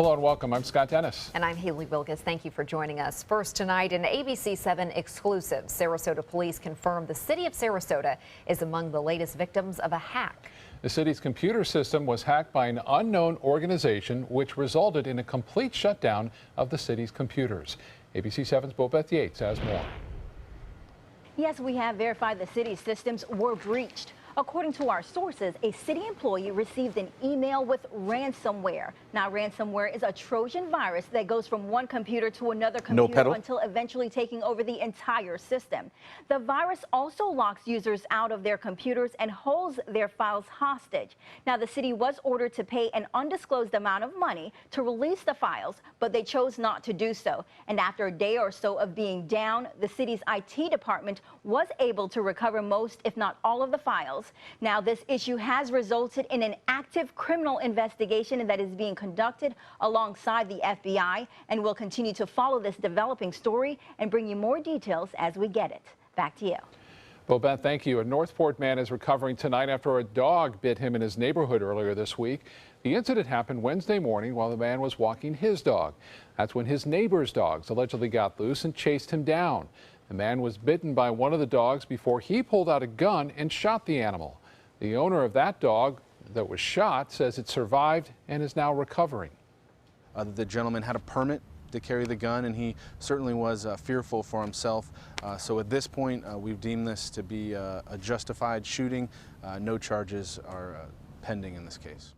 Hello and welcome. I'm Scott Dennis. And I'm Haley Wilkes. Thank you for joining us. First tonight, an ABC 7 exclusive. Sarasota police confirmed the city of Sarasota is among the latest victims of a hack. The city's computer system was hacked by an unknown organization, which resulted in a complete shutdown of the city's computers. ABC 7's Bobeth Yates has more. Yes, we have verified the city's systems were breached. According to our sources, a city employee received an email with ransomware. Now, ransomware is a Trojan virus that goes from one computer to another computer until eventually taking over the entire system. The virus also locks users out of their computers and holds their files hostage. Now, the city was ordered to pay an undisclosed amount of money to release the files, but they chose not to do so. And after a day or so of being down, the city's IT department was able to recover most, if not all, of the files. Now, this issue has resulted in an active criminal investigation that is being conducted alongside the FBI, and we'll continue to follow this developing story and bring you more details as we get it. Back to you. Bobeth, thank you. A Northport man is recovering tonight after a dog bit him in his neighborhood earlier this week. The incident happened Wednesday morning while the man was walking his dog. That's when his neighbor's dogs allegedly got loose and chased him down. The man was bitten by one of the dogs before he pulled out a gun and shot the animal. The owner of that dog that was shot says it survived and is now recovering. The gentleman had a permit to carry the gun, and he certainly was fearful for himself. So at this point, we've deemed this to be a justified shooting. No charges are pending in this case.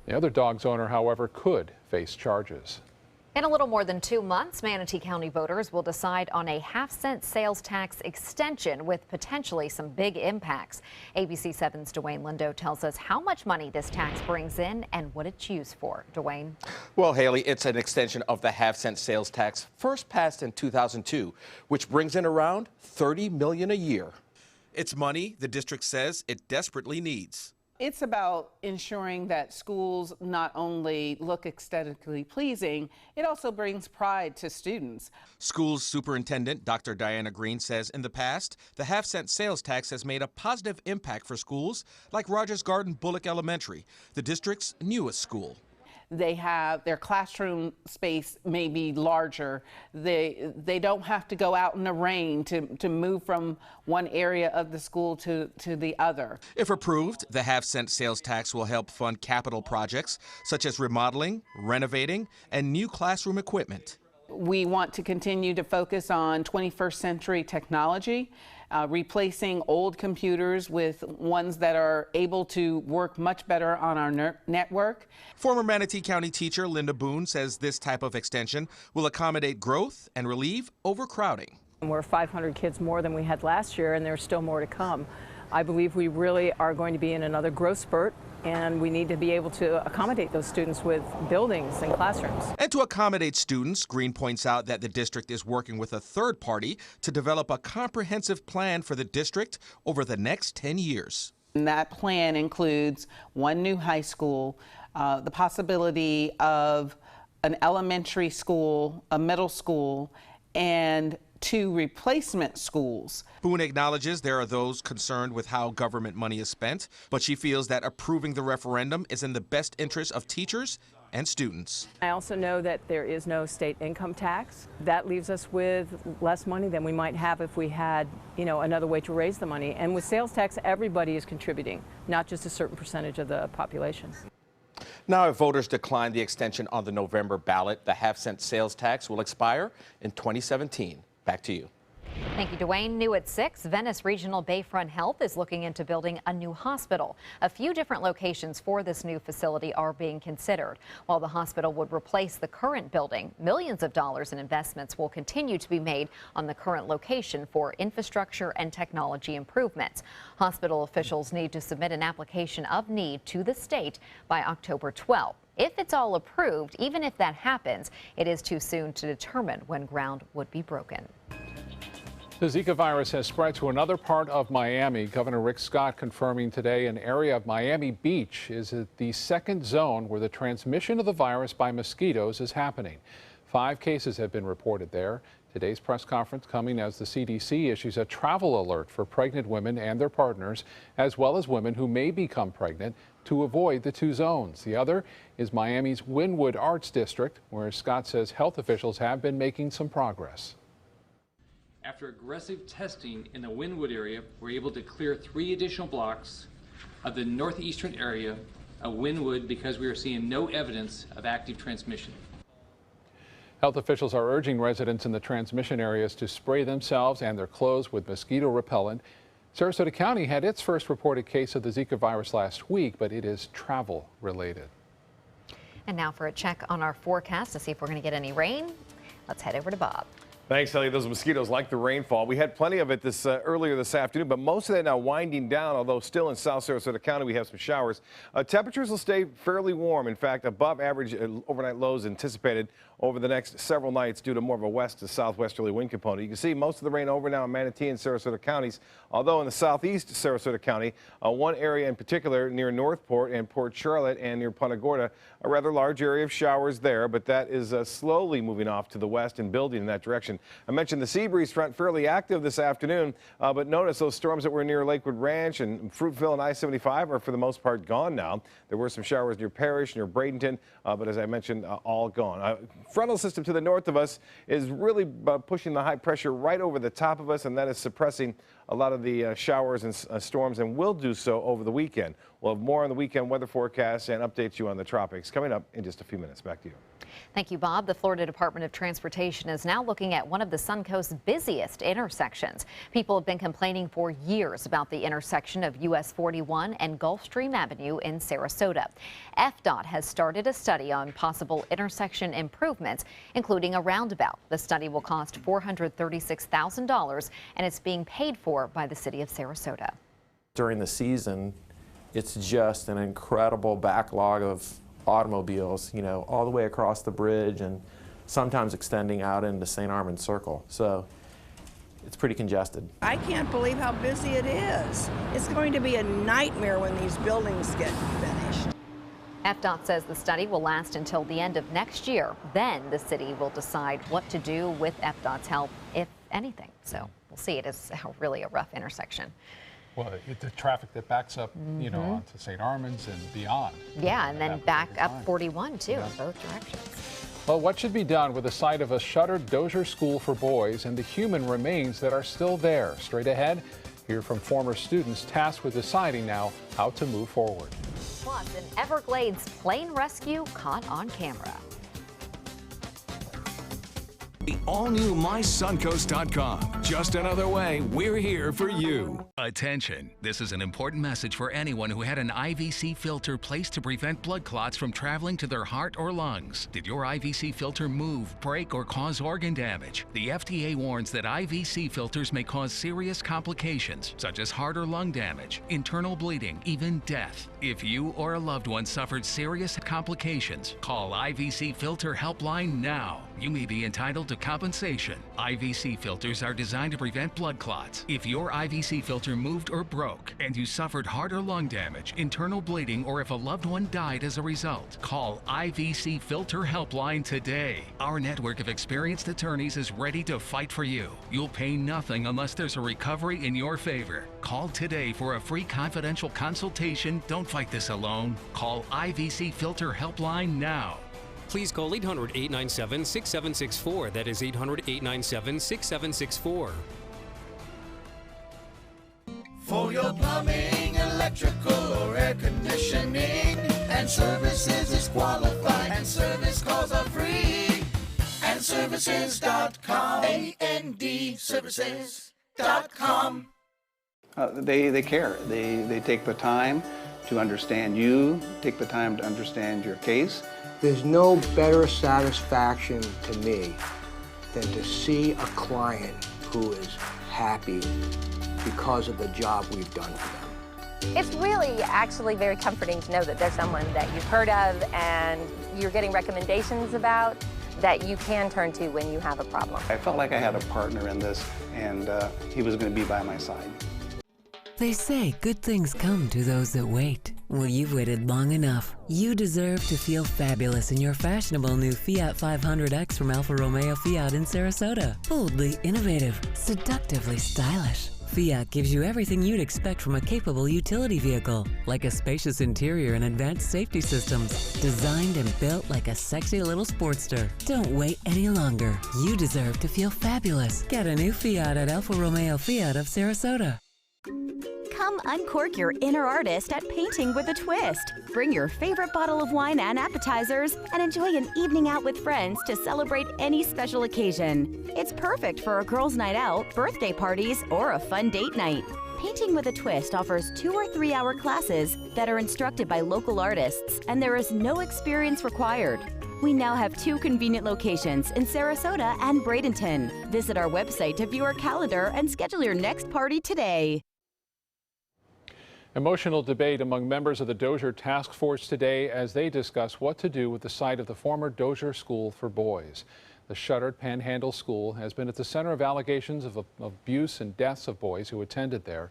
The other dog's owner, however, could face charges. In a little more than 2 months, Manatee County voters will decide on a half-cent sales tax extension with potentially some big impacts. ABC 7's Dwayne Lindo tells us how much money this tax brings in and what it's used for. Dwayne. Well, Haley, it's an extension of the half-cent sales tax first passed in 2002, which brings in around $30 million a year. It's money the district says it desperately needs. It's about ensuring that schools not only look aesthetically pleasing, it also brings pride to students. Schools superintendent Dr. Diana Green says in the past, the half-cent sales tax has made a positive impact for schools like Rogers Garden Bullock Elementary, the district's newest school. They have their classroom space may be larger. They don't have to go out in the rain to move from one area of the school to the other. If approved, the half-cent sales tax will help fund capital projects such as remodeling, renovating, and new classroom equipment. We want to continue to focus on 21st century technology, replacing old computers with ones that are able to work much better on our network. Former Manatee County teacher Linda Boone says this type of extension will accommodate growth and relieve overcrowding. We're 500 kids more than we had last year, and there's still more to come. I believe we really are going to be in another growth spurt, and we need to be able to accommodate those students with buildings and classrooms. And to accommodate students, Green points out that the district is working with a third party to develop a comprehensive plan for the district over the next 10 years. And that plan includes one new high school, the possibility of an elementary school, a middle school, and 2 replacement schools. Boone acknowledges there are those concerned with how government money is spent, but she feels that approving the referendum is in the best interest of teachers and students. I also know that there is no state income tax. That leaves us with less money than we might have if we had, another way to raise the money. And with sales tax, everybody is contributing, not just a certain percentage of the population. Now, if voters decline the extension on the November ballot, the half-cent sales tax will expire in 2017. Back to you. Thank you, Dwayne. New at 6, Venice Regional Bayfront Health is looking into building a new hospital. A few different locations for this new facility are being considered. While the hospital would replace the current building, millions of dollars in investments will continue to be made on the current location for infrastructure and technology improvements. Hospital officials need to submit an application of need to the state by October 12th. If it's all approved, even if that happens, it is too soon to determine when ground would be broken. The Zika virus has spread to another part of Miami. Governor Rick Scott confirming today an area of Miami Beach is the second zone where the transmission of the virus by mosquitoes is happening. 5 cases have been reported there. Today's press conference coming as the CDC issues a travel alert for pregnant women and their partners, as well as women who may become pregnant to avoid the two zones. The other is Miami's Wynwood Arts District, where Scott says health officials have been making some progress. After aggressive testing in the Wynwood area, we're able to clear 3 additional blocks of the northeastern area of Wynwood because we are seeing no evidence of active transmission. Health officials are urging residents in the transmission areas to spray themselves and their clothes with mosquito repellent. Sarasota County had its first reported case of the Zika virus last week, but it is travel related. And now for a check on our forecast to see if we're going to get any rain. Let's head over to Bob. Thanks, Ellie. Those mosquitoes like the rainfall. We had plenty of it earlier this afternoon, but most of that now winding down, although still in South Sarasota County we have some showers. Temperatures will stay fairly warm. In fact, above average overnight lows anticipated over the next several nights due to more of a west to southwesterly wind component. You can see most of the rain over now in Manatee and Sarasota counties, although in the southeast Sarasota County, one area in particular near Northport and Port Charlotte and near Punta Gorda, a rather large area of showers there, but that is slowly moving off to the west and building in that direction. I mentioned the sea breeze front fairly active this afternoon, but notice those storms that were near Lakewood Ranch and Fruitville and I-75 are for the most part gone now. There were some showers near Parrish, near Bradenton, but as I mentioned, all gone. Frontal system to the north of us is really pushing the high pressure right over the top of us, and that is suppressing a lot of the showers and storms, and will do so over the weekend. We'll have more on the weekend weather forecast and updates you on the tropics coming up in just a few minutes. Back to you. Thank you, Bob. The Florida Department of Transportation is now looking at one of the Suncoast's busiest intersections. People have been complaining for years about the intersection of US 41 and Gulfstream Avenue in Sarasota. FDOT has started a study on possible intersection improvements, including a roundabout. The study will cost $436,000, and it's being paid for by the city of Sarasota. During the season, it's just an incredible backlog of automobiles, you know, all the way across the bridge and sometimes extending out into St. Armand Circle. So it's pretty congested. I can't believe how busy it is. It's going to be a nightmare when these buildings get finished. FDOT says the study will last until the end of next year. Then the city will decide what to do with FDOT's help, if anything. So we'll see. It is really a rough intersection. Well, the traffic that backs up, you know, onto St. Armand's and beyond. Yeah, and then back up 41 too, in both directions. Well, what should be done with the site of a shuttered Dozier School for Boys and the human remains that are still there? Straight ahead, hear from former students tasked with deciding now how to move forward. Plus, an Everglades plane rescue caught on camera. The all-new MySuncoast.com. Just another way we're here for you. Attention. This is an important message for anyone who had an IVC filter placed to prevent blood clots from traveling to their heart or lungs. Did your IVC filter move, break, or cause organ damage? The FDA warns that IVC filters may cause serious complications, such as heart or lung damage, internal bleeding, even death. If you or a loved one suffered serious complications, call IVC Filter Helpline now. You may be entitled to compensation. IVC filters are designed to prevent blood clots. If your IVC filter moved or broke and you suffered heart or lung damage, internal bleeding, or if a loved one died as a result, call IVC Filter Helpline today. Our network of experienced attorneys is ready to fight for you. You'll pay nothing unless there's a recovery in your favor. Call today for a free confidential consultation. Don't fight this alone. Call IVC Filter Helpline now. Please call 800-897-6764. That is 800-897-6764. For your plumbing, electrical, or air conditioning, and services is qualified, and service calls are free. And services.com, A-N-D, services.com. They care. They take the time to understand you, take the time to understand your case. There's no better satisfaction to me than to see a client who is happy because of the job we've done for them. It's really actually very comforting to know that there's someone that you've heard of and you're getting recommendations about that you can turn to when you have a problem. I felt like I had a partner in this, and he was going to be by my side. They say good things come to those that wait. Well, you've waited long enough. You deserve to feel fabulous in your fashionable new Fiat 500X from Alfa Romeo Fiat in Sarasota. Boldly innovative, seductively stylish. Fiat gives you everything you'd expect from a capable utility vehicle, like a spacious interior and advanced safety systems, designed and built like a sexy little Sportster. Don't wait any longer. You deserve to feel fabulous. Get a new Fiat at Alfa Romeo Fiat of Sarasota. Come uncork your inner artist at Painting with a Twist. Bring your favorite bottle of wine and appetizers and enjoy an evening out with friends to celebrate any special occasion. It's perfect for a girls' night out, birthday parties, or a fun date night. Painting with a Twist offers 2 or 3 hour classes that are instructed by local artists, and there is no experience required. We now have 2 convenient locations in Sarasota and Bradenton. Visit our website to view our calendar and schedule your next party today. Emotional debate among members of the Dozier Task Force today as they discuss what to do with the site of the former Dozier School for Boys. The shuttered Panhandle School has been at the center of allegations of abuse and deaths of boys who attended there.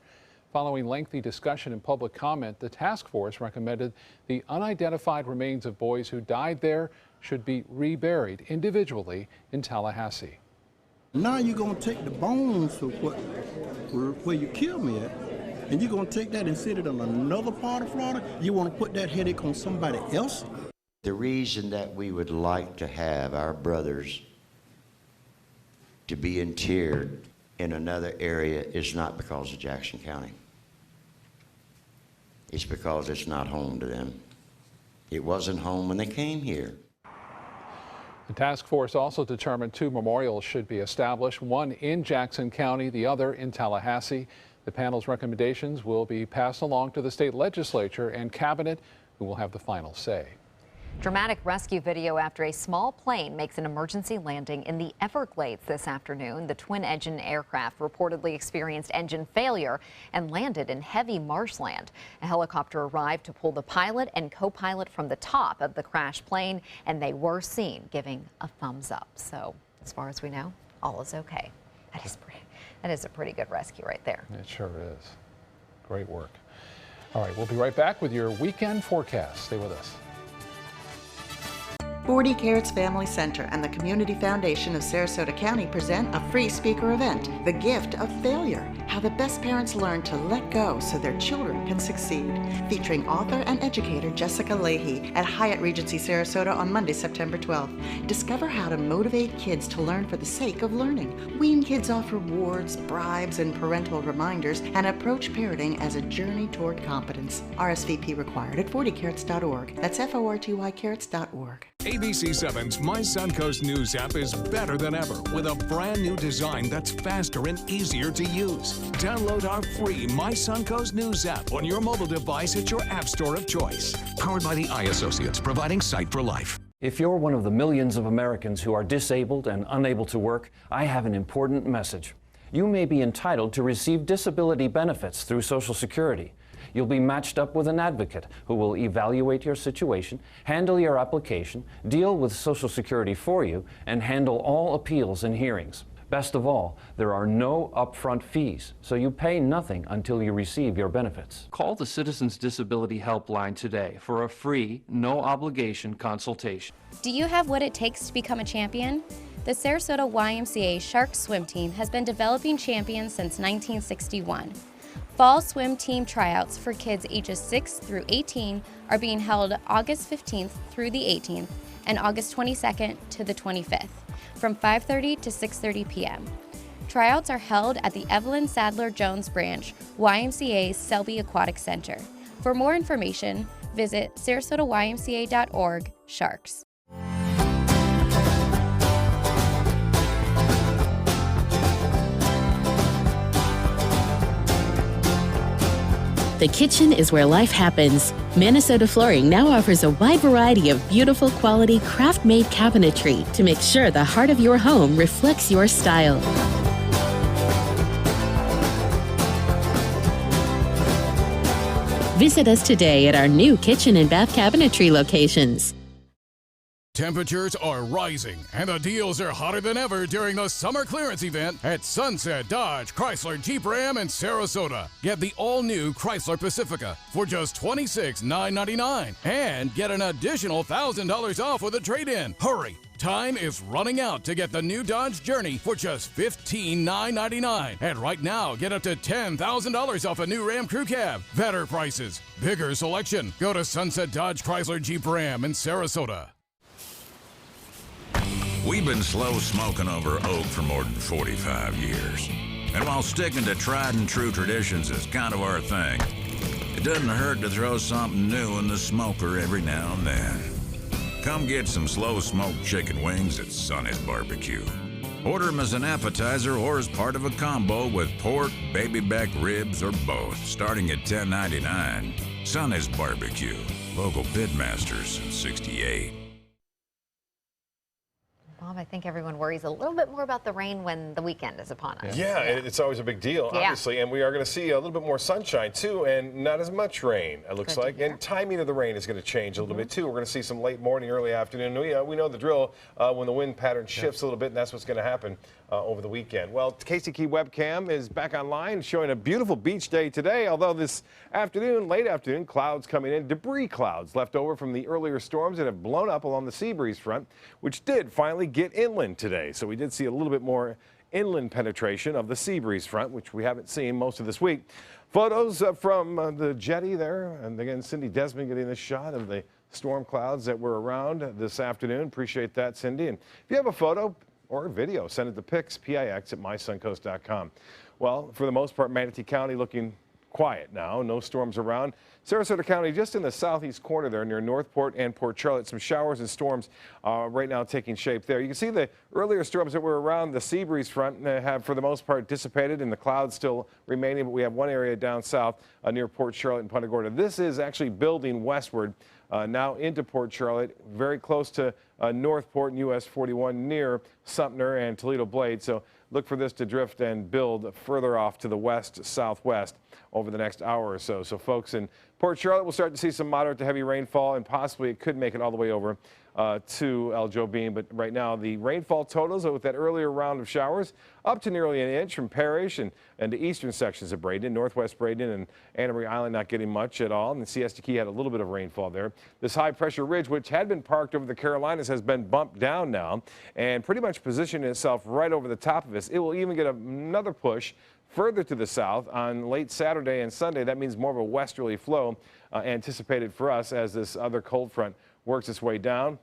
Following lengthy discussion and public comment, the task force recommended the unidentified remains of boys who died there should be reburied individually in Tallahassee. Now you're going to take the bones of where you killed me at, and you're going to take that and sit it on another part of Florida? You want to put that headache on somebody else? The reason that we would like to have our brothers to be interred in another area is not because of Jackson County. It's because it's not home to them. It wasn't home when they came here. The task force also determined 2 memorials should be established, one in Jackson County, the other in Tallahassee. The panel's recommendations will be passed along to the state legislature and cabinet, who will have the final say. Dramatic rescue video after a small plane makes an emergency landing in the Everglades this afternoon. The twin-engine aircraft reportedly experienced engine failure and landed in heavy marshland. A helicopter arrived to pull the pilot and co-pilot from the top of the crashed plane, and they were seen giving a thumbs up. So, as far as we know, all is okay. That is a pretty good rescue right there. It sure is. Great work. All right, we'll be right back with your weekend forecast. Stay with us. 40 Carrots Family Center and the Community Foundation of Sarasota County present a free speaker event, The Gift of Failure, How the Best Parents Learn to Let Go so Their Children Can Succeed, featuring author and educator Jessica Leahy at Hyatt Regency Sarasota on Monday, September 12th. Discover how to motivate kids to learn for the sake of learning. Wean kids off rewards, bribes, and parental reminders, and approach parenting as a journey toward competence. RSVP required at 40carrots.org. That's FORTY carrots.org. ABC7's My Suncoast News app is better than ever with a brand new design that's faster and easier to use. Download our free My Suncoast News app on your mobile device at your app store of choice. Powered by the Eye Associates, providing Sight for Life. If you're one of the millions of Americans who are disabled and unable to work, I have an important message. You may be entitled to receive disability benefits through Social Security. You'll be matched up with an advocate who will evaluate your situation, handle your application, deal with Social Security for you, and handle all appeals and hearings. Best of all, there are no upfront fees, so you pay nothing until you receive your benefits. Call the Citizens Disability Helpline today for a free, no-obligation consultation. Do you have what it takes to become a champion? The Sarasota YMCA Sharks swim team has been developing champions since 1961. Fall swim team tryouts for kids ages 6 through 18 are being held August 15th through the 18th and August 22nd to the 25th from 5:30 to 6:30 p.m. Tryouts are held at the Evelyn Sadler Jones branch, YMCA's Selby Aquatic Center. For more information, visit sarasotaymca.org/sharks. The kitchen is where life happens. Minnesota Flooring now offers a wide variety of beautiful quality craft-made cabinetry to make sure the heart of your home reflects your style. Visit us today at our new kitchen and bath cabinetry locations. Temperatures are rising, and the deals are hotter than ever during the summer clearance event at Sunset Dodge Chrysler Jeep Ram in Sarasota. Get the all-new Chrysler Pacifica for just $26,999 and get an additional $1,000 off with a trade-in. Hurry! Time is running out to get the new Dodge Journey for just $15,999. And right now, get up to $10,000 off a new Ram Crew Cab. Better prices, bigger selection. Go to Sunset Dodge Chrysler Jeep Ram in Sarasota. We've been slow smoking over oak for more than 45 years. And while sticking to tried and true traditions is kind of our thing, it doesn't hurt to throw something new in the smoker every now and then. Come get some slow smoked chicken wings at Sonny's Barbecue. Order them as an appetizer or as part of a combo with pork, baby back ribs, or both, starting at $10.99. Sonny's Barbecue, local pitmasters since '68. Bob, I think everyone worries a little bit more about the rain when the weekend is upon us. Yeah, it's always a big deal, obviously. And we are going to see a little bit more sunshine, too, and not as much rain, it looks like. And timing of the rain is going to change a little bit, too. We're going to see some late morning, early afternoon. We know the drill when the wind pattern shifts a little bit, and that's what's going to happen over the weekend. Well, Casey Key webcam is back online, showing a beautiful beach day today, although this afternoon, late afternoon, clouds coming in, debris clouds left over from the earlier storms that have blown up along the sea breeze front, which did finally get inland today. So we did see a little bit more inland penetration of the sea breeze front, which we haven't seen most of this week. Photos from the jetty there, and again, Cindy Desmond getting this shot of the storm clouds that were around this afternoon. Appreciate that, Cindy. And if you have a photo or a video, send it to pix@mysuncoast.com. Well, for the most part, Manatee County looking quiet now. No storms around. Sarasota County just in the southeast corner there near Northport and Port Charlotte. Some showers and storms right now taking shape there. You can see the earlier storms that were around the sea breeze front have for the most part dissipated and the clouds still remaining, but we have one area down south near Port Charlotte and Punta Gorda. This is actually building westward now into Port Charlotte, very close to Northport and US 41 near Sumter and Toledo Blade. So look for this to drift and build further off to the west southwest over the next hour or so. So folks in Port Charlotte will start to see some moderate to heavy rainfall, and possibly it could make it all the way over to El Jobim. But right now the rainfall totals with that earlier round of showers up to nearly an inch from Parrish and the eastern sections of Braden, northwest Braden and Anna Marie Island not getting much at all. And Siesta Key had a little bit of rainfall there. This high pressure ridge, which had been parked over the Carolinas, has been bumped down now and pretty much positioned itself right over the top of us. It will even get another push further to the south on late Saturday and Sunday. That means more of a westerly flow anticipated for us as this other cold front works its way down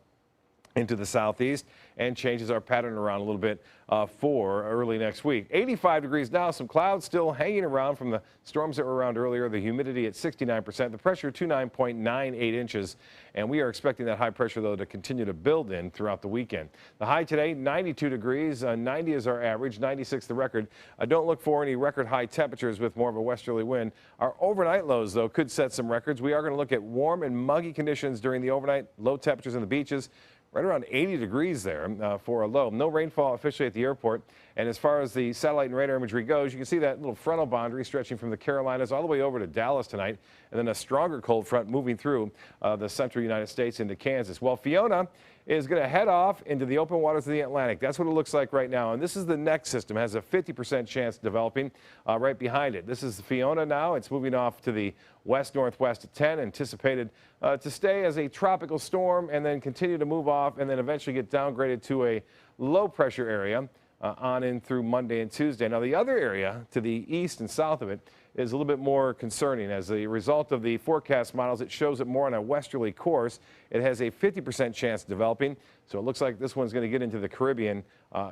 into the southeast and changes our pattern around a little bit for early next week. 85 degrees now, some clouds still hanging around from the storms that were around earlier, the humidity at 69%, the pressure 29.98 inches, and we are expecting that high pressure, though, to continue to build in throughout the weekend. The high today, 92 degrees, 90 is our average, 96 the record. Don't look for any record high temperatures with more of a westerly wind. Our overnight lows, though, could set some records. We are going to look at warm and muggy conditions during the overnight, low temperatures on the beaches. Right around 80 degrees there for a low. No rainfall officially at the airport. And as far as the satellite and radar imagery goes, you can see that little frontal boundary stretching from the Carolinas all the way over to Dallas tonight, and then a stronger cold front moving through the central United States into Kansas. Well, Fiona is going to head off into the open waters of the Atlantic. That's what it looks like right now. And this is the next system. It has a 50% chance of developing right behind it. This is the Fiona now. It's moving off to the west-northwest at 10, anticipated to stay as a tropical storm and then continue to move off and then eventually get downgraded to a low-pressure area on in through Monday and Tuesday. Now, the other area to the east and south of it is a little bit more concerning. As a result of the forecast models, it shows it more on a westerly course. It has a 50% chance of developing, so it looks like this one's going to get into the Caribbean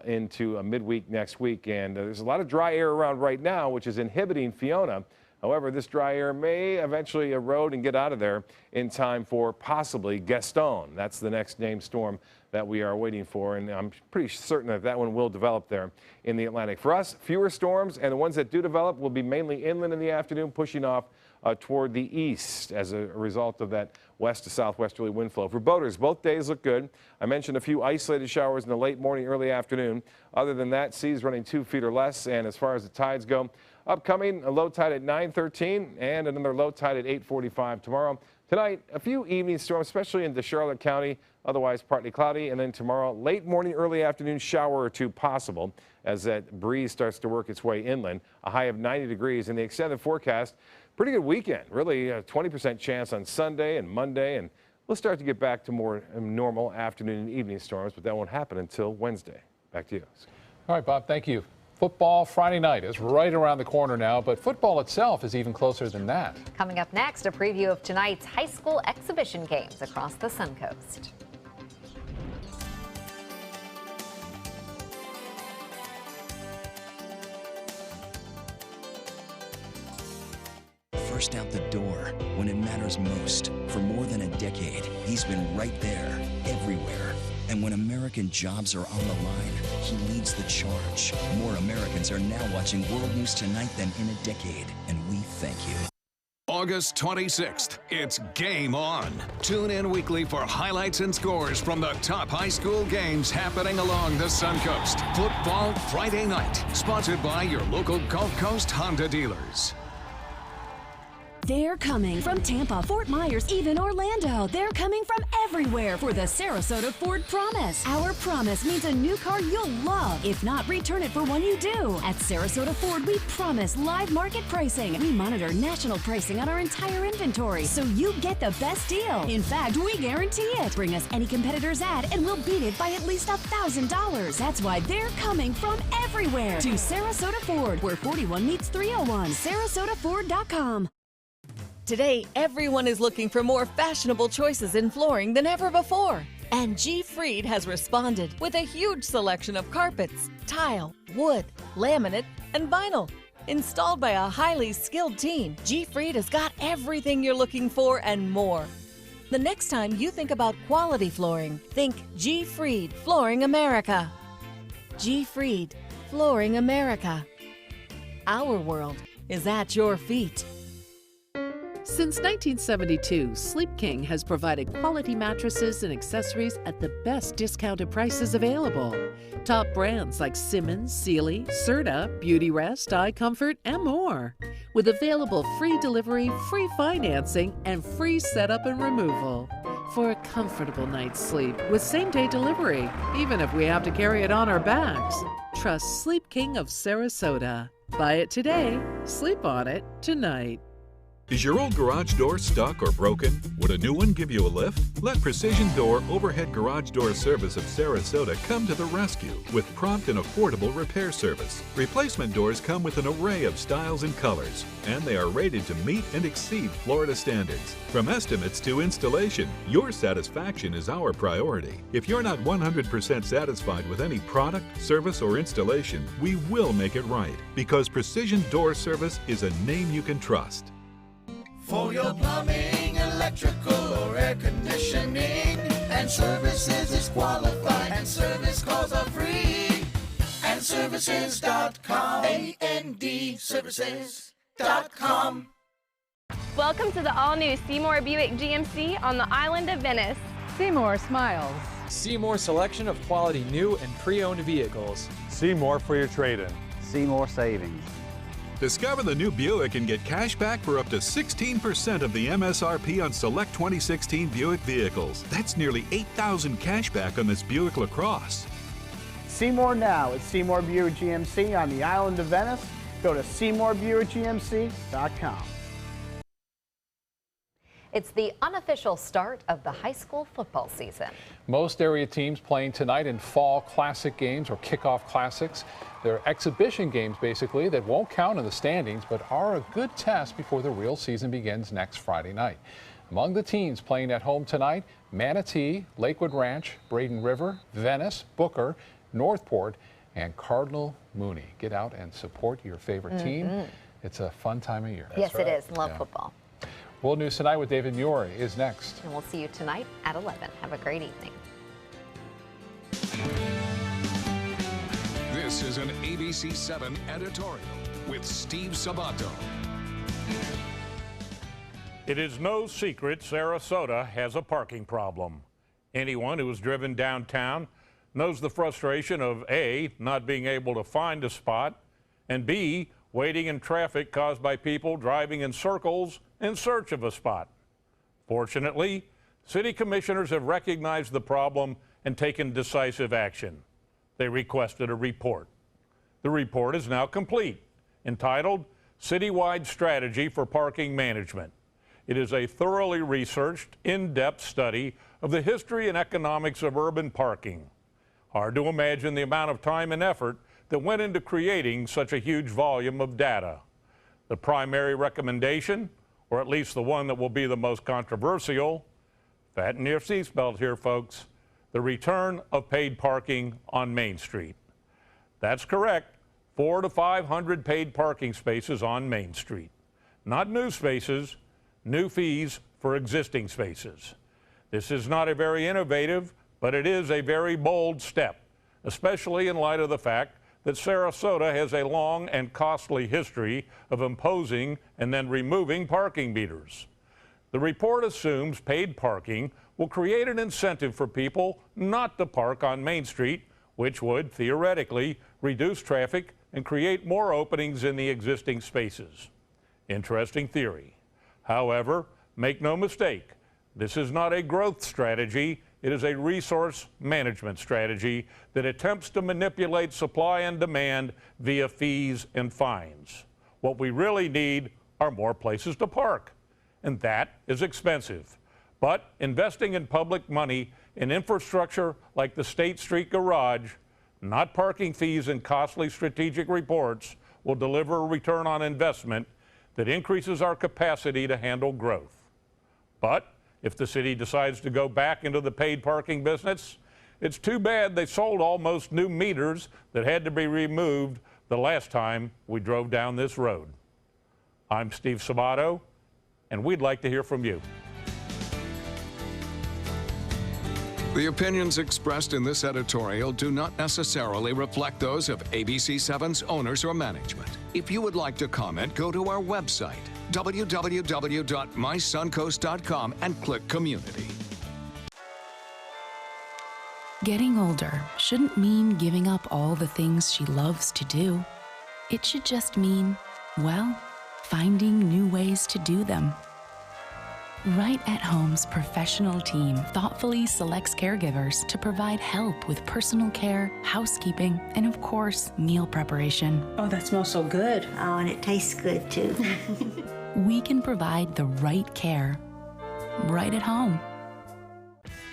into a midweek next week. And there's a lot of dry air around right now, which is inhibiting Fiona. However, this dry air may eventually erode and get out of there in time for possibly Gaston. That's the next named storm that we are waiting for, and I'm pretty certain that that one will develop there in the Atlantic. For us, fewer storms, and the ones that do develop will be mainly inland in the afternoon, pushing off toward the east as a result of that west to southwesterly wind flow. For boaters, both days look good. I mentioned a few isolated showers in the late morning, early afternoon. Other than that, seas running 2 feet or less, and as far as the tides go, upcoming, a low tide at 9:13 and another low tide at 8:45 tomorrow. Tonight, a few evening storms, especially into Charlotte County, Otherwise, partly cloudy, and then tomorrow, late morning, early afternoon shower or two possible as that breeze starts to work its way inland. A high of 90 degrees in the extended forecast. Pretty good weekend. Really a 20% chance on Sunday and Monday, and we'll start to get back to more normal afternoon and evening storms, but that won't happen until Wednesday. Back to you. All right, Bob, thank you. Football Friday night is right around the corner now, but football itself is even closer than that. Coming up next, a preview of tonight's high school exhibition games across the Suncoast. First out the door when it matters most. For more than a decade, he's been right there, everywhere. And when American jobs are on the line, he leads the charge. More Americans are now watching World News Tonight than in a decade, and we thank you. August 26th, it's game on. Tune in weekly for highlights and scores from the top high school games happening along the Suncoast. Football Friday night, sponsored by your local Gulf Coast Honda dealers. They're coming from Tampa, Fort Myers, even Orlando. They're coming from everywhere for the Sarasota Ford Promise. Our promise means a new car you'll love. If not, return it for one you do. At Sarasota Ford, we promise live market pricing. We monitor national pricing on our entire inventory, so you get the best deal. In fact, we guarantee it. Bring us any competitor's ad, and we'll beat it by at least $1,000. That's why they're coming from everywhere to Sarasota Ford, where 41 meets 301. SarasotaFord.com. Today, everyone is looking for more fashionable choices in flooring than ever before. And G. Fried has responded with a huge selection of carpets, tile, wood, laminate, and vinyl. Installed by a highly skilled team, G. Fried has got everything you're looking for and more. The next time you think about quality flooring, think G. Fried Flooring America. G. Fried Flooring America. Our world is at your feet. Since 1972, Sleep King has provided quality mattresses and accessories at the best discounted prices available. Top brands like Simmons, Sealy, Serta, Beautyrest, iComfort, and more. With available free delivery, free financing, and free setup and removal. For a comfortable night's sleep with same-day delivery, even if we have to carry it on our backs. Trust Sleep King of Sarasota. Buy it today, sleep on it tonight. Is your old garage door stuck or broken? Would a new one give you a lift? Let Precision Door Overhead Garage Door Service of Sarasota come to the rescue with prompt and affordable repair service. Replacement doors come with an array of styles and colors, and they are rated to meet and exceed Florida standards. From estimates to installation, your satisfaction is our priority. If you're not 100% satisfied with any product, service, or installation, we will make it right, because Precision Door Service is a name you can trust. For your plumbing, electrical, or air conditioning, and services is qualified, and service calls are free. And services.com, A-N-D, services.com. Welcome to the all-new Seymour Buick GMC on the island of Venice. Seymour smiles. Seymour selection of quality new and pre-owned vehicles. Seymour for your trade-in. Seymour savings. Discover the new Buick and get cash back for up to 16% of the MSRP on select 2016 Buick vehicles. That's nearly $8,000 cash back on this Buick LaCrosse. Seymour now at Seymour Buick GMC on the island of Venice. Go to SeymourBuickGMC.com. It's the unofficial start of the high school football season. Most area teams playing tonight in fall classic games or kickoff classics. They're exhibition games, basically, that won't count in the standings, but are a good test before the real season begins next Friday night. Among the teams playing at home tonight, Manatee, Lakewood Ranch, Braden River, Venice, Booker, Northport, and Cardinal Mooney. Get out and support your favorite team. It's a fun time of year. Yes, it is. Love football. World News Tonight with David Muir is next. And we'll see you tonight at 11. Have a great evening. This is an ABC 7 editorial with Steve Sabato. It is no secret Sarasota has a parking problem. Anyone who has driven downtown knows the frustration of A, not being able to find a spot, and B, waiting in traffic caused by people driving in circles in search of a spot. Fortunately, City commissioners have recognized the problem and taken decisive action. They requested a report. The report is now complete, entitled Citywide Strategy for Parking Management. It is a thoroughly researched, in-depth study of the history and economics of urban parking. Hard to imagine the amount of time and effort that went into creating such a huge volume of data. The primary recommendation, or at least the one that will be the most controversial, fasten your seatbelt here, folks, the return of paid parking on Main Street. That's correct, 400 to 500 paid parking spaces on Main Street. Not new spaces, new fees for existing spaces. This is not a very innovative, but it is a very bold step, especially in light of the fact that Sarasota has a long and costly history of imposing and then removing parking meters. The report assumes paid parking will create an incentive for people not to park on Main Street, which would theoretically reduce traffic and create more openings in the existing spaces. Interesting theory. However, make no mistake, this is not a growth strategy. It is a resource management strategy that attempts to manipulate supply and demand via fees and fines. What we really need are more places to park, and that is expensive. But investing in public money in infrastructure like the State Street Garage, not parking fees and costly strategic reports, will deliver a return on investment that increases our capacity to handle growth. But if the city decides to go back into the paid parking business, it's too bad they sold almost new meters that had to be removed the last time we drove down this road. I'm Steve Sabato, and we'd like to hear from you. The opinions expressed in this editorial do not necessarily reflect those of ABC7's owners or management. If you would like to comment, go to our website, www.mysuncoast.com, and click Community. Getting older shouldn't mean giving up all the things she loves to do. It should just mean, well, finding new ways to do them. Right at Home's professional team thoughtfully selects caregivers to provide help with personal care, housekeeping, and of course, meal preparation. Oh, that smells so good. Oh, and it tastes good too. We can provide the right care right at home.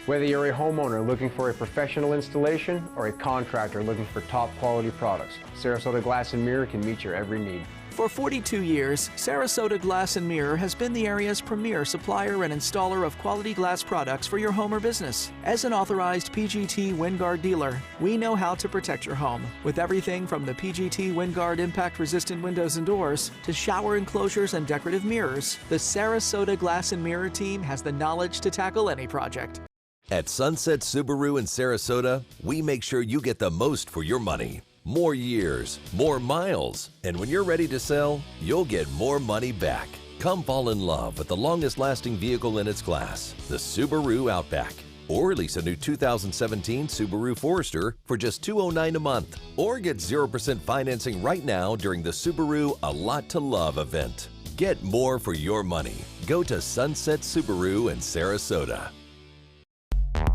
Whether you're a homeowner looking for a professional installation or a contractor looking for top quality products, Sarasota Glass and Mirror can meet your every need. For 42 years, Sarasota Glass and Mirror has been the area's premier supplier and installer of quality glass products for your home or business. As an authorized PGT WinGuard dealer, we know how to protect your home with everything from the PGT WinGuard impact-resistant windows and doors to shower enclosures and decorative mirrors. The Sarasota Glass and Mirror team has the knowledge to tackle any project. At Sunset Subaru in Sarasota, we make sure you get the most for your money. More years, more miles, and when you're ready to sell, you'll get more money back. Come fall in love with the longest-lasting vehicle in its class, the Subaru Outback. Or lease a new 2017 Subaru Forester for just $209 a month. Or get 0% financing right now during the Subaru A Lot to Love event. Get more for your money. Go to Sunset Subaru in Sarasota.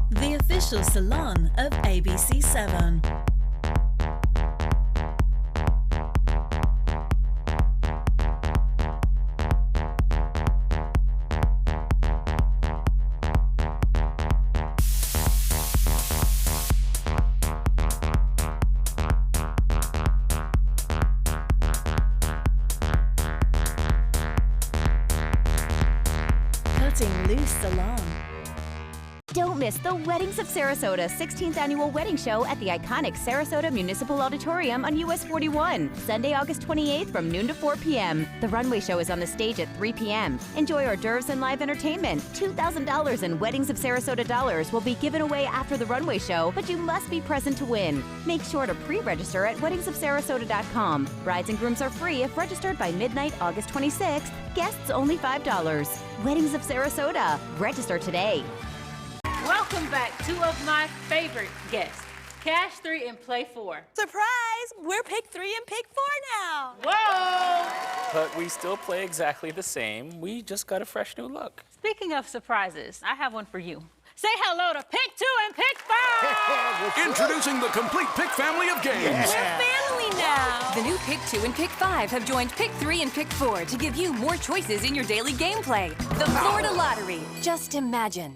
The official salon of ABC7. Cutting Loose Salon. Don't miss the Weddings of Sarasota 16th Annual Wedding Show at the iconic Sarasota Municipal Auditorium on US 41, Sunday, August 28th from noon to 4 p.m. The runway show is on the stage at 3 p.m. Enjoy hors d'oeuvres and live entertainment. $2,000 in Weddings of Sarasota dollars will be given away after the runway show, but you must be present to win. Make sure to pre-register at weddingsofsarasota.com. Brides and grooms are free if registered by midnight, August 26th. Guests only $5. Weddings of Sarasota. Register today. Welcome back, two of my favorite guests, Cash 3 and Play 4. Surprise! We're Pick 3 and Pick 4 now. Whoa! but we still play exactly the same. We just got a fresh new look. Speaking of surprises, I have one for you. Say hello to Pick 2 and Pick 5! Introducing the complete Pick family of games. Family now! The new Pick 2 and Pick 5 have joined Pick 3 and Pick 4 to give you more choices in your daily gameplay. The Florida Lottery. Just imagine.